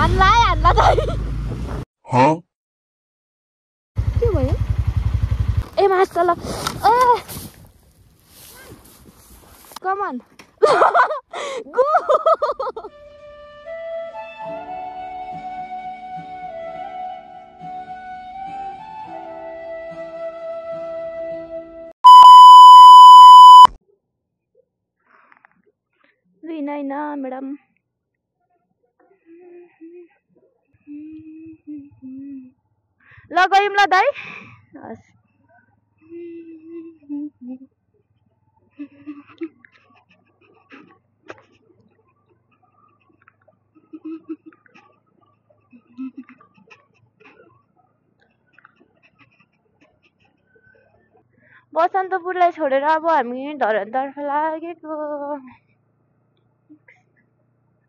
हान्ला दाइ के भयो ए मास्टल come on go Rinaina, madam. La गयौँ ल दाइ बसन्तपुरलाई छोडेर अब हामी धरानतर्फ लागेको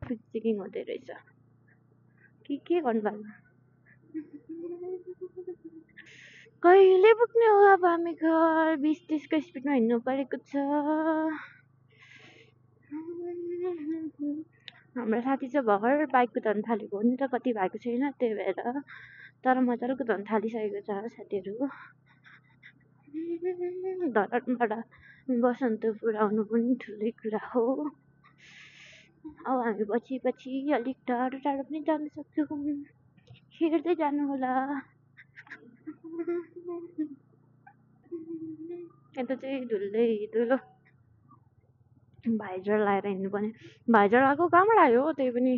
चेकिङ हुँदै रहेछ के गर्नु पर्ला कहिले पुग्ने हो अब हामी घर 20-30 को स्पिडमा हिँड्नु परेको छ हाम्रो साथी चाहिँ भर्खर बाइक कुदाउन थालेको हो नि त कति भएको छैन त्यही भएर तर मजाले कुदाउन थालिसकेको छ साथीहरू धरानबाट बसन्तपुर आउनु पनि ठुलै कुरा हो अब हामी पछि अलिक टाढो पनि जान सक्छौँ हेर्दै जानु होला यता चाहिँ धुलो भाइजर लाएर हिँड्नु पर्ने भाइजर लगाएको कहाँबाट आयो त्यही पनि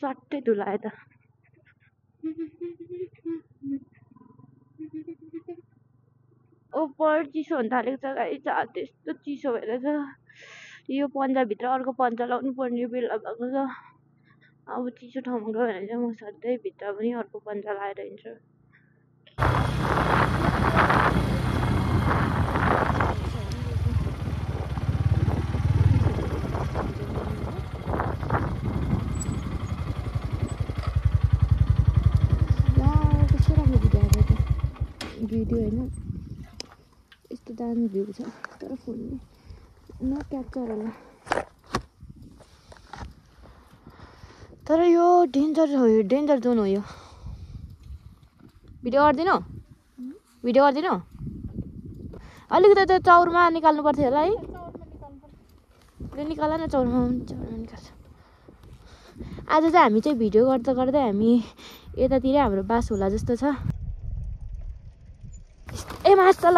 सट्टै धुलो आयो त ओपर चिसो हुन थालेको छ गाई त्यस्तो चिसो भएर छ यो पन्जाभित्र अर्को पन्जा लाउनु पर्ने बेला भएको छ अब चिसो ठाउँमा गयो भने चाहिँ म सधैँ भित्र पनि अर्को पन्जा लाएर हिँड्छु भिडियो होइन यस्तो दामी भ्यू छ तर फोनले नक्याप्चर होला तर यो डेन्जर जोन हो यो भिडियो गर्दिनौ अलिकति त्यो चौरमा निकाल्नु पर्थ्यो होला है त्यो निकाल न चौरमा निकाल्छ आज चाहिँ हामी चाहिँ भिडियो गर्दै हामी यतातिर हाम्रो बास होला जस्तो छ ए मास्टल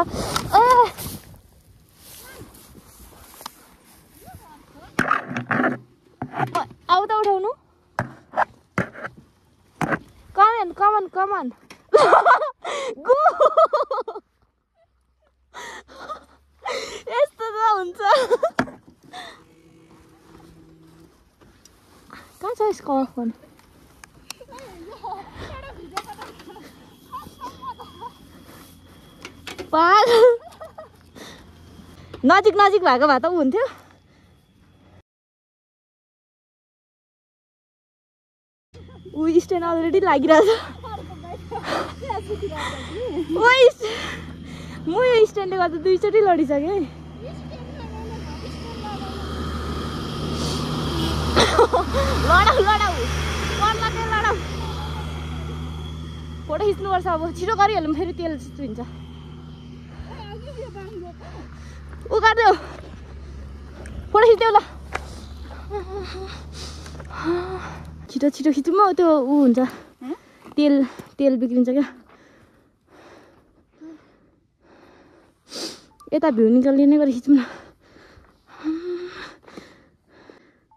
आउ त उठाउनु कमन गो यस्तो त हुन्छ कहाँ छ यसको फोन नजिक भएको भए त हुन्थ्यो ऊ स्ट्यान्ड अलरेडी लागिरहेछ म यो स्ट्यान्डले गर्दा 2 चोटि लडिसकेँ लडाउ फोटो खिच्नुपर्छ अब छिटो गरिहालौँ फेरि तेल हुन्छ ऊ गरिदेऊ फोटो खिच्देऊ ल छिटो खिचौँ म त्यो ऊ हुन्छ तेल बिग्रिन्छ क्या यता भ्यू निकालिने गरी खिचौँ न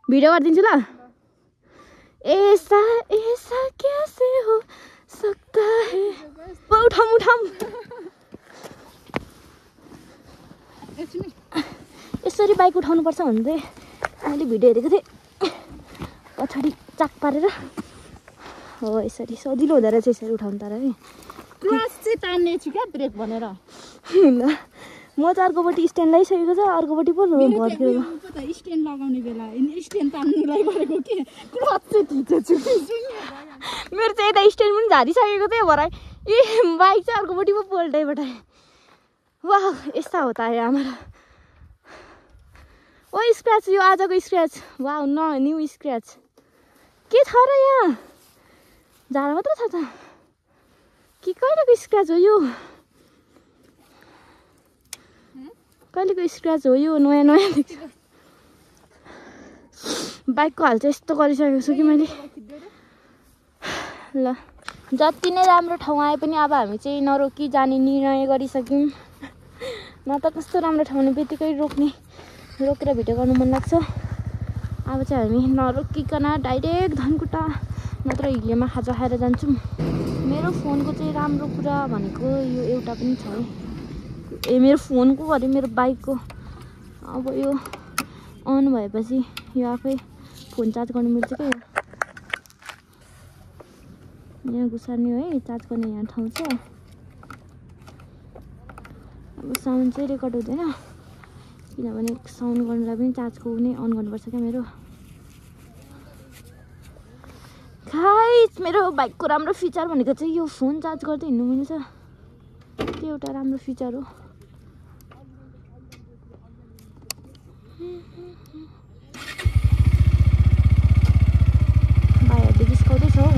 भिडियो गरिदिन्छु ल ऐसा कैसे हो सकता है उठाम यसरी बाइक उठाउनुपर्छ भन्दै मैले भिडियो हेरेको थिएँ पछाडि चाक पारेर हो यसरी सजिलो हुँदो रहेछ यसरी उठाउनु तर है क्लच चाहिँ तान्ने छु क्या ब्रेक भनेर ल म चाहिँ अर्कोपट्टि स्ट्यान्ड लगाइसकेको छ अर्कोपट्टि पो भर्केको स्ट्यान्ड लगाउने बेला स्ट्यान्ड तान्नुलाई गरेको के क्लच चाहिँ थिचेछु मेरो चाहिँ यता स्ट्यान्ड पनि झारिसकेको थियो भरे ए बाइक चाहिँ अर्कोपट्टि पो पल्टाइबाट वाह यस्ता हो त हाम्रो ओ स्क्रैच यो आजको स्क्रैच वाह न्यू स्क्रैच के छ र यहाँ झाडा मात्र छ त कि कहिलेको स्क्र्याच हो यो कहिलेको स्क्र्याच हो यो नयाँ नयाँ देख्छ बाइकको हाल चाहिँ यस्तो गरिसकेको छु कि मैले ल जति नै राम्रो ठाउँ आए पनि अब हामी चाहिँ नरोकी जाने निर्णय गरिसक्यौँ न त कस्तो राम्रो ठाउँ बित्तिकै रोकेर भिडियो गर्नु मन लाग्छ अब चाहिँ हामी नरोकिकन डाइरेक्ट धनकुटा नत्र हिलेमा खाजा खाएर जान्छौँ मेरो फोनको चाहिँ राम्रो कुरा भनेको यो एउटा पनि छ है मेरो फोनको घरि मेरो बाइकको अब यो अन भएपछि यो आफै फोन चार्ज गर्नु मिल्छ क्या यहाँ घुसार्ने हो है चार्ज गर्ने यहाँ ठाउँ छ अब साउन्ड चाहिँ रेकर्ड हुँदैन किनभने साउन्ड गर्नुलाई पनि चार्जको नै अन गर्नुपर्छ क्या मेरो गाइस मेरो बाइकको राम्रो फिचर भनेको चाहिँ यो फोन चार्ज गर्दै हिँड्नु मिल्छ त्यो एउटा राम्रो फिचर हो भाइहरूले जिस्काउँदैछ हौ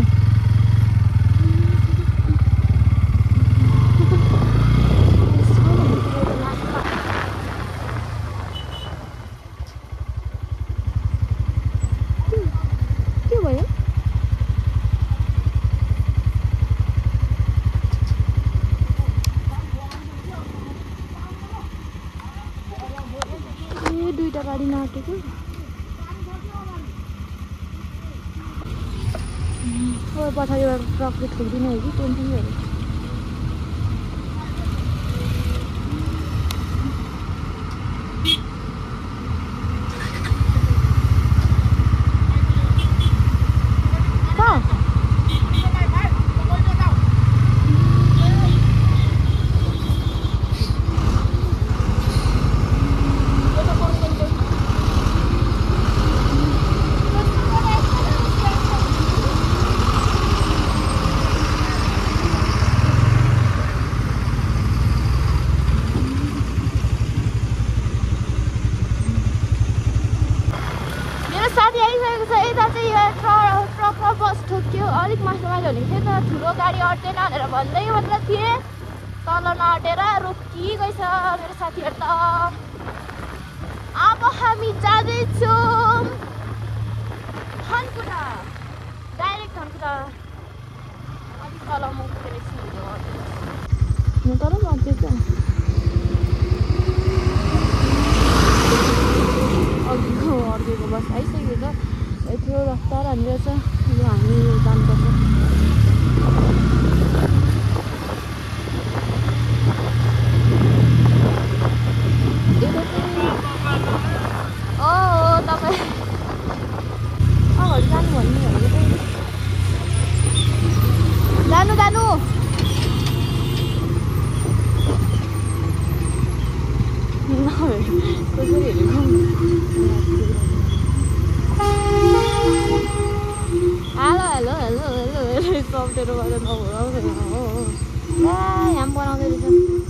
के भयो दुईटा गाडी नाटेको पछाडि ट्रकले ठोक्दिनँ है कि टेन्सन भयो ट्रकमा बस ठोक्यो अलिक मासुमा झोलेको थियो तर ठुलो गाडी अट्दैन भनेर भन्दै मात्र थिएँ तल नअटेर रोकिगएछ मेरो साथीहरू त अब हामी जाँदैछौँ धनकुटा डाइरेक्ट धनकुटा अलिक तल म पुगेर तल भन्छु अर्केको बस आइसक्यो त यत्रो रफ्तार हानिरहेछ यो हामी जानुपर्छ तपाईँ अगाडि जानु भन्ने भनेको जानु जानु कसरी हेरेको हेलो शब्दहरू गरेर नभराउँदैन हो यहाँ बनाउँदै रहेछ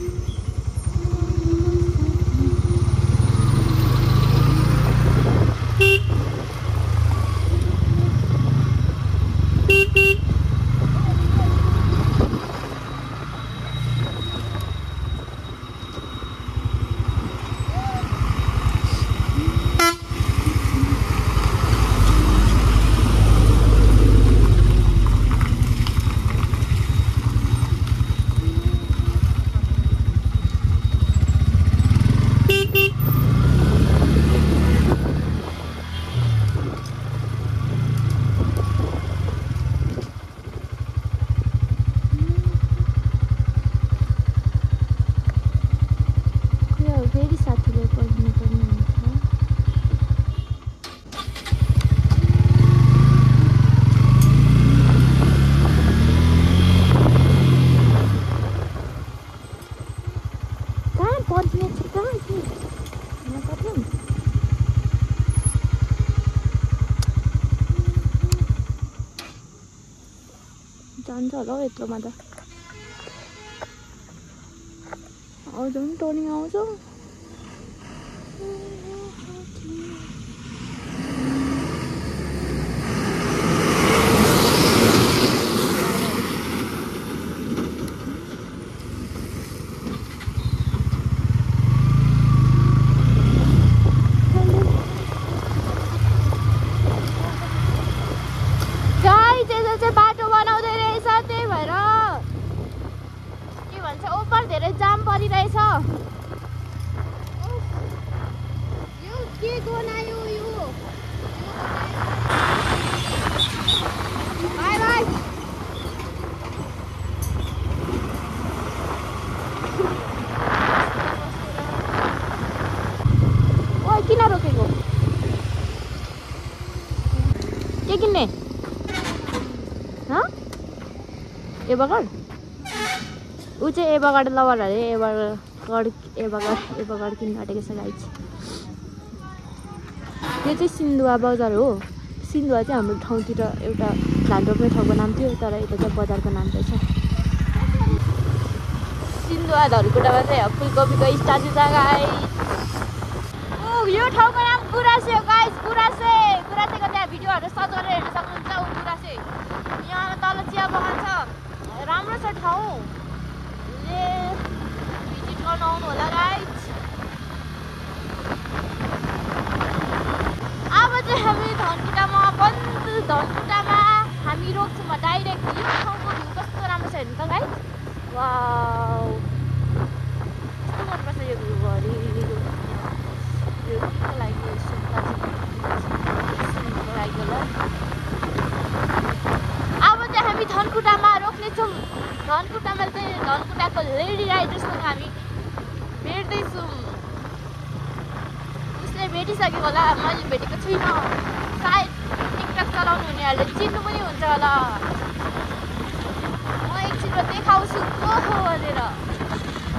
जान्छ होला हौ यत्रोमा त आउँछ नि टर्निङ आउँछ के किन्ने एभगार्ड ऊ चाहिँ एभगार्ड लभर अरे एभगार्ड किन्नु आँटेको छ गाइज त्यो चाहिँ सिन्धुवा बजार हो सिन्धुवा चाहिँ हाम्रो ठाउँतिर एउटा धान रोप्ने ठाउँको नाम थियो तर यता चाहिँ बजारको नाम चाहिँ छ सिन्धुवा धनकुटामा चाहिँ फुलकोपीको स्ट्याचु छ गाइज यो ठाउँको नाम गुरासे हो गाइज गुरासेको त्यहाँ भिडियोहरू सर्च गरेर हेर्न सक्नुहुन्छ गुरासे यहाँ तल चिया बगान छ राम्रो छ ठाउँ भिजिट गर्नु आउनु होला गाइज अब चाहिँ हामी धनकुटामा हामी रोक्छौँ डाइरेक्ट यो ठाउँको भ्यू कस्तो राम्रो छ हेर्नु त गाइज वाउ कस्तो मनपर्छ यो भ्यू घरि यो के लागि होला अब चाहिँ हामी धनकुटामा रोक्नेछौँ धनकुटामा चाहिँ धनकुटाको लेडी राइडर्ससँग हामी भेट्दैछौँ उसले भेटिसकेको होला मैले भेटेको छुइनँ सायद टिकटक चलाउनु हुनेहरूले चिन्नु पनि हुन्छ होला म एकछिनमा देखाउँछु को हो भनेर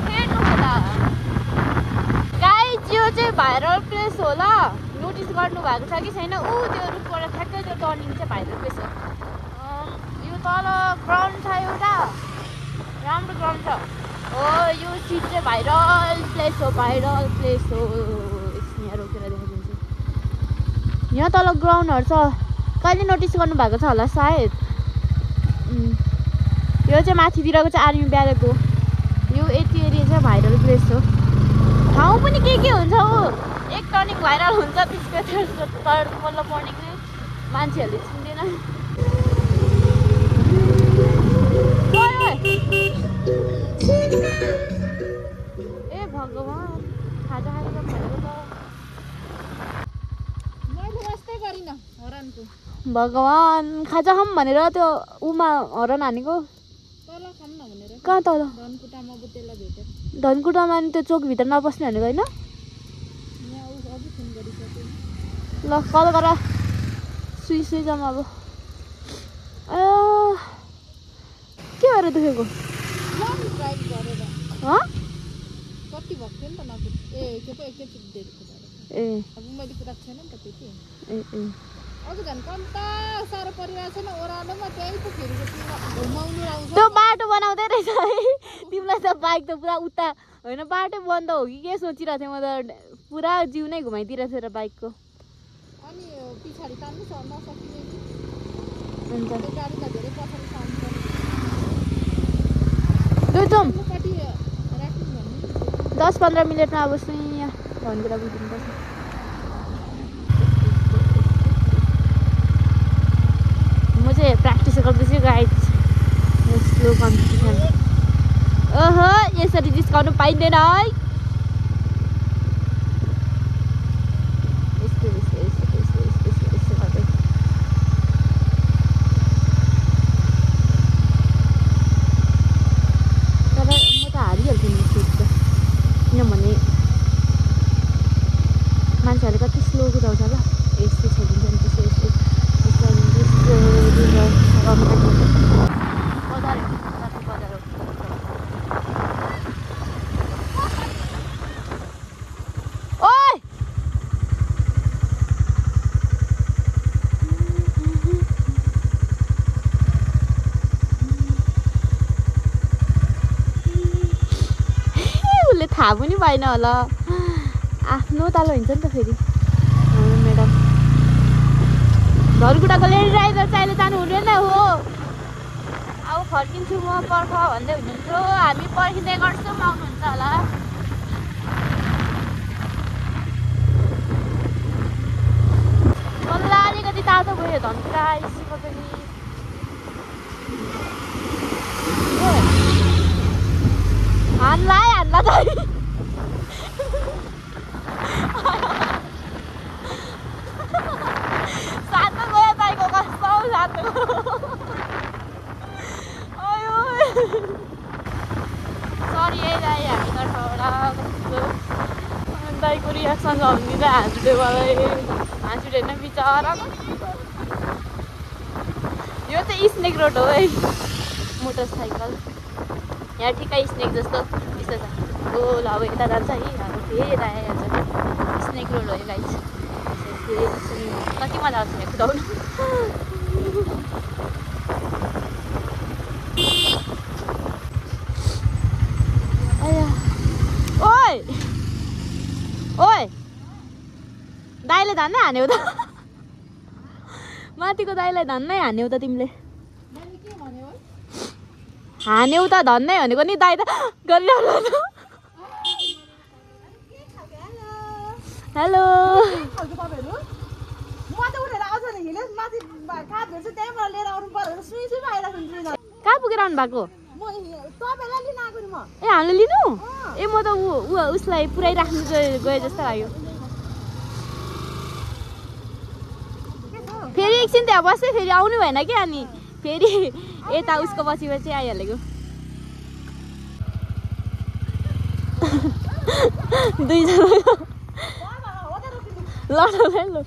हेर्नु होला गाइज यो चाहिँ भाइरल प्लेस होला नोटिस गर्नु भएको छ कि छैन ऊ त्यो रुखबाट ठ्याक्कै त्यो टर्निङ चाहिँ भाइरल प्लेस हो यो तल ग्राउन्ड छ एउटा राम्रो ग्राउन्ड छ हो यो सिट चाहिँ भाइरल प्लेस हो एकछिन यहाँ रोकेर देखाइदिन्छु यहाँ तल ग्राउन्डहरू छ कहिले नोटिस गर्नु भएको छ होला सायद यो चाहिँ माथितिरको चाहिँ आर्मी ब्यारेक हो यो यति एरिया चाहिँ भाइरल प्लेस हो ठाउँ पनि के हुन्छ हो एक टर्निङ भाइरल हुन्छ त्यसको थर्ड पल्लो टर्निङ चाहिँ मान्छेहरूले चिन्दैन ए भगवान् खाजा खाएर भनेको त मैले वास्तै गरिन हरानको भगवान् खाजा खाऊँ भनेर त्यो उमा हरान हानेको तल खाऊँ न भनेर कहाँ तल धनकुटामा बुतेला भेटेँ धनकुटामा नि त्यो चोकभित्र नपस्ने भनेको होइन यहाँ अघि फोन गरिसकेँ ल कल गर सुई जाऊँ अब के भएर दुखेको लङ ड्राइभ गरेर कति भएको थियो नि त नकुट ए के पो एकैचोटि देखेको ए अब मैले कुराको छैन नि त त्यति ए अझ झन् कम्ता साह्रो परिरहेको छैन ओह्रालोमा त्यहीँ पो फेरि घुमाउनु आउँछ त्यो बाटो बनाउँदै रहेछ है तिमीलाई त बाइक त पुरा उता होइन बाटो बन्द हो कि के सोचिरहेको थिएँ म त पुरा जिउ नै घुमाइदिरहेको थिएँ र बाइकको अनि पछाडि तान्नु नसकिने हुन्छ त्यो गाडीलाई धेरै पछाडि तान्नु जाउँ पर्ने राख्नु भन्नु 10-15 मिनटमा अब यहाँ धनकुटा बुझिनुपर्छ म चाहिँ प्र्याक्टिस गर्दैछु गाइड स्लो कम्पिटिसन ओहो यसरी जिस्काउनु पाइँदैन है किनभने मान्छेहरूले कति स्लो कुदाउँछ होला यस्तो छोडिदिन्छ नि त्यसो ओइ उसले थाहा पनि पाएन होला आफ्नो ताल हुन्छ नि त फेरि म्याडम धनकुटाको लेडी राइडर चाहिँ अहिले जानु हुँदैन हो अब फर्किन्छु म पर्ख भन्दै हुनुहुन्थ्यो हामी पर्खिँदै गर्छौँ आउनुहुन्छ होला मलाई अलिकति तातो भयो धनकुटा आइसकेको पनि हान्ला त सातो गयो ताइको कस्तो सातो सरी है दाइ हामी तर्फबाट कस्तो दाइको रियाक्सन झम्किँदै हाँस्दै मलाई हाँसुँदैन बिचरा यो चाहिँ स्नेक रोड हो है मोटरसाइकल यहाँ ठिकै स्नेक जस्तो यस्तो छ ओ ल अब यता जान्छ है अब फेरि यता आइहाल्छ स्नेक रोड हो यो गाइस कति मजा आउँछ यहाँ कुदाउनु ओइ ओइ दाइले धान्नै हान्यौ त माथिको दाइलाई धन्नै हान्यौ त तिमीले हान्यौ त धन्नै भनेको नि दाइ त गरिरहनु हेलो कहाँ पुगेर आउनु भएको ए हामीले लिनु ए म त उसलाई पुऱ्याइराख्नु गए जस्तो लाग्यो फेरि एकछिन त्यहाँ बस्दै फेरि आउनु भएन कि अनि फेरि यता उसको पछि पछि आइहालेको दुईजना ल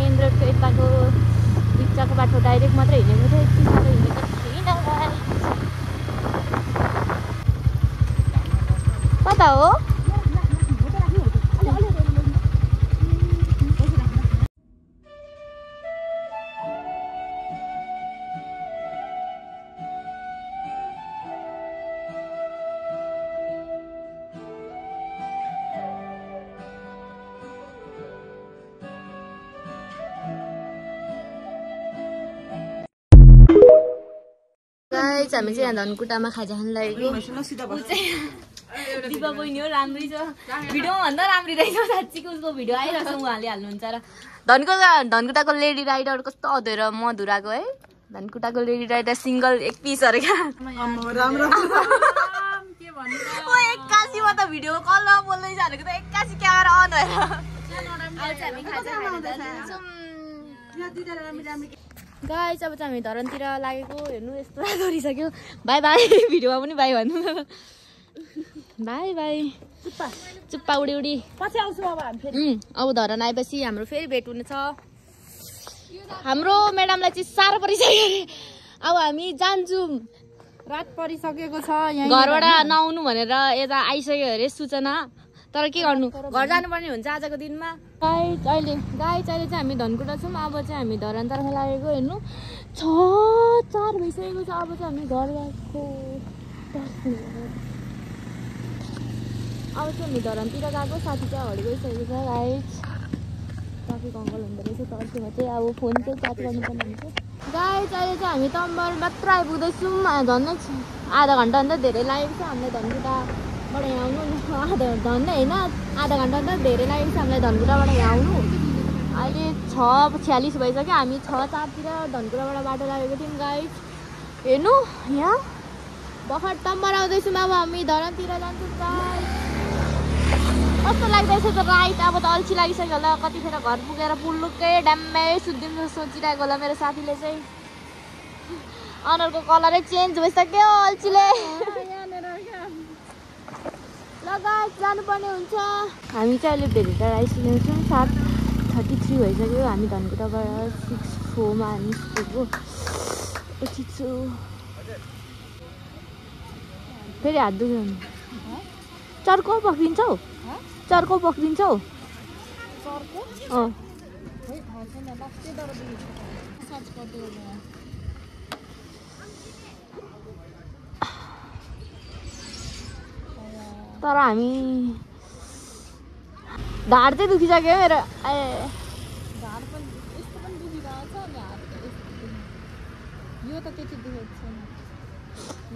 मेन रोडको यताको बिचको बाटो डाइरेक्ट मात्रै हिँडेको थियो, यति साह्रो हिँडेको थिइनँ गाइस। कता हो? गाइस हामी चाहिँ यहाँ धनकुटामा खाजा खान लागेको। दिपा बहिनी हो, राम्रै छ, भिडियोमा भन्दा राम्री रहेछ साँच्चीको। उसको भिडियो आइरहेछ, उहाँले हाल्नुहुन्छ र। धनकुटाको लेडी राइडर कस्तो अधुरो मधुराको है। धनकुटाको लेडी राइडर सिङ्गल एक पिस अरे क्या। एक्कासीमा त भिडियो कलमा बोल्दै जानेको त एक्कासी क्यामेरा अन भएर। गाइस अब चाहिँ हामी धरनतिर लागेको। हेर्नु यस्तो गरिसक्यो। By by. भिडियोमा पनि बाई भन्नु। By by. चुप्पा उडी उडी पछि आउँछु अब हामी फेरि। अब धरन आएपछि हाम्रो फेरि भेट हुनेछ। हाम्रो म्याडमलाई चाहिँ साह्रो परिसक्यो अरे। अब हामी जान्छौँ। रात परिसकेको छ, घरबाट नआउनु भनेर यता आइसक्यो अरे सूचना। तर के गर्नु, घर जानुपर्ने हुन्छ आजको दिनमा। गाइस अहिले चाहिँ हामी धनकुटा छौँ। अब चाहिँ हामी धरानतर्फ लागेको। हेर्नु 6:04 भइसकेको छ। अब चाहिँ हामी घर गएको। अब चाहिँ हामी धरानतिर गएको। साथी चाहिँ अगाडि गइसकेको छ। गाइस ट्राफिक अङ्कल हुँदो रहेछ तर्फमा चाहिँ। अब फोन चाहिँ चार्ज गर्नुपर्ने हुन्छ। गाइस अहिले चाहिँ हामी तम्बर मात्र आइपुग्दैछौँ। झन्डै आधा घन्टाभन्दा धेरै लागेको छ हामीलाई धनकुटाबाट यहाँ आउनु। झन्डै होइन, आधा घन्टाभन्दा धेरै लागेको छ हामीलाई धनकुटाबाट यहाँ आउनु। अहिले 6:46 भइसक्यो। हामी 6:04तिर धनकुटाबाट बाटो लागेको थियौँ। गाइस हेर्नु यहाँ भर्खर तम्बर आउँदैछौँ। अब हामी धरानतिर जान्छौँ। गाइस कस्तो लाग्दैछ त राइट। अब त अल्छी लागिसक्यो होला। कतिखेर घर पुगेर पुल्लुकै ड्याम्मै सुत्दिउँ जस्तो सोचिरहेको होला मेरो साथीले चाहिँ। अनुहारको कलरै चेन्ज भइसक्यो अल्छीले। ल गाइस जानुपर्ने हुन्छ। हामी चाहिँ अहिले भेटेर आइसकेको छौँ। 7:33 भइसक्यो। हामी धनकुटाबाट 64मा निस्केको। यति छु फेरि हात दुख्यो। चर्को पक्रिन्छौ? चर्को पक्रिन्छौ? तर हामी ढाड चाहिँ दुखिसक्यो मेरो।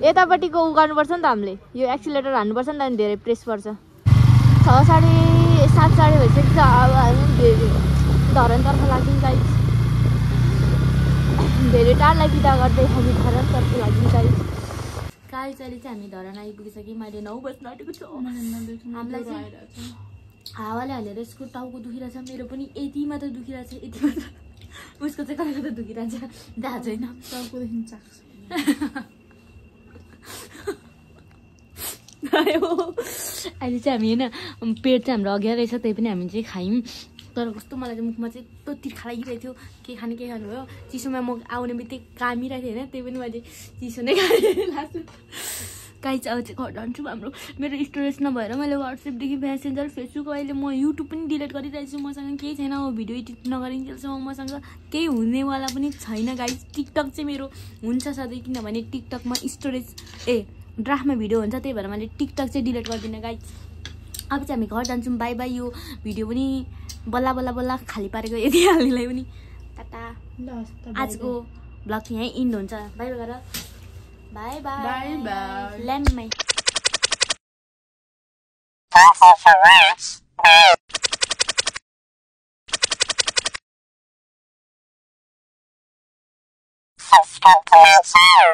यतापट्टिको उ गर्नुपर्छ नि त हामीले। यो एक्सिलेटर हान्नुपर्छ नि त, अनि धेरै प्रेस पर्छ। 6:30 भइसक्यो। अब हामी धरानतर्फ लाग्यौँ। गाइस धेरै टाढा बिदा गर्दै हामी धरानतर्फ लाग्यौँ। गाइस अहिले चाहिँ हामी धरान आइपुगिसक्यौँ। मैले 9 बज्न आँटेको छु। हामीलाई चाहिँ हावाले हालेर यसको टाउको दुखिरहेछ। मेरो पनि यति मात्र दुखिरहेछ, यति मात्र। उसको चाहिँ कता कता दुखिरहेछ दाजु होइन, टाउकोदेखि चाख्छ। अहिले चाहिँ हामी होइन पेट चाहिँ हाम्रो अघि रहेछ, त्यही पनि हामी चाहिँ खायौँ। तर कस्तो मलाई चाहिँ मुखमा चाहिँ यस्तो तिर्खा लागिरहेको थियो। के खाने भयो। चिसोमा म आउने बित्तिकै कामिरहेको थिएँ होइन, त्यही पनि मैले चिसो नै खाएँ लास्ट। गाइस अब चाहिँ घर जान्छु। मेरो स्टोरेज नभएर मैले वाट्सएपदेखि मेसेन्जर फेसबुक अहिले म युट्युब पनि डिलिट गरिरहेको छु। मसँग केही छैन। अब भिडियो एडिट नगरिन्जेलसम्म मसँग केही हुनेवाला पनि छैन। गाइस टिकटक चाहिँ मेरो हुन्छ सधैँ, किनभने टिकटकमा स्टोरेज ड्राफ्टमा भिडियो हुन्छ, त्यही भएर मैले टिकटक चाहिँ डिलिट गर्दिनँ। गाइस अब चाहिँ हामी घर जान्छौँ। By by. यो भिडियो पनि बल्ल बल्ल बल्ल खाली पारेको यति हाल्नेलाई पनि टाटा। आजको ब्लग चाहिँ यहीँ इन्ड हुन्छ। बाई बाई गर। बाई बाई बाई ल्याम्मै। Subscribe to my channel.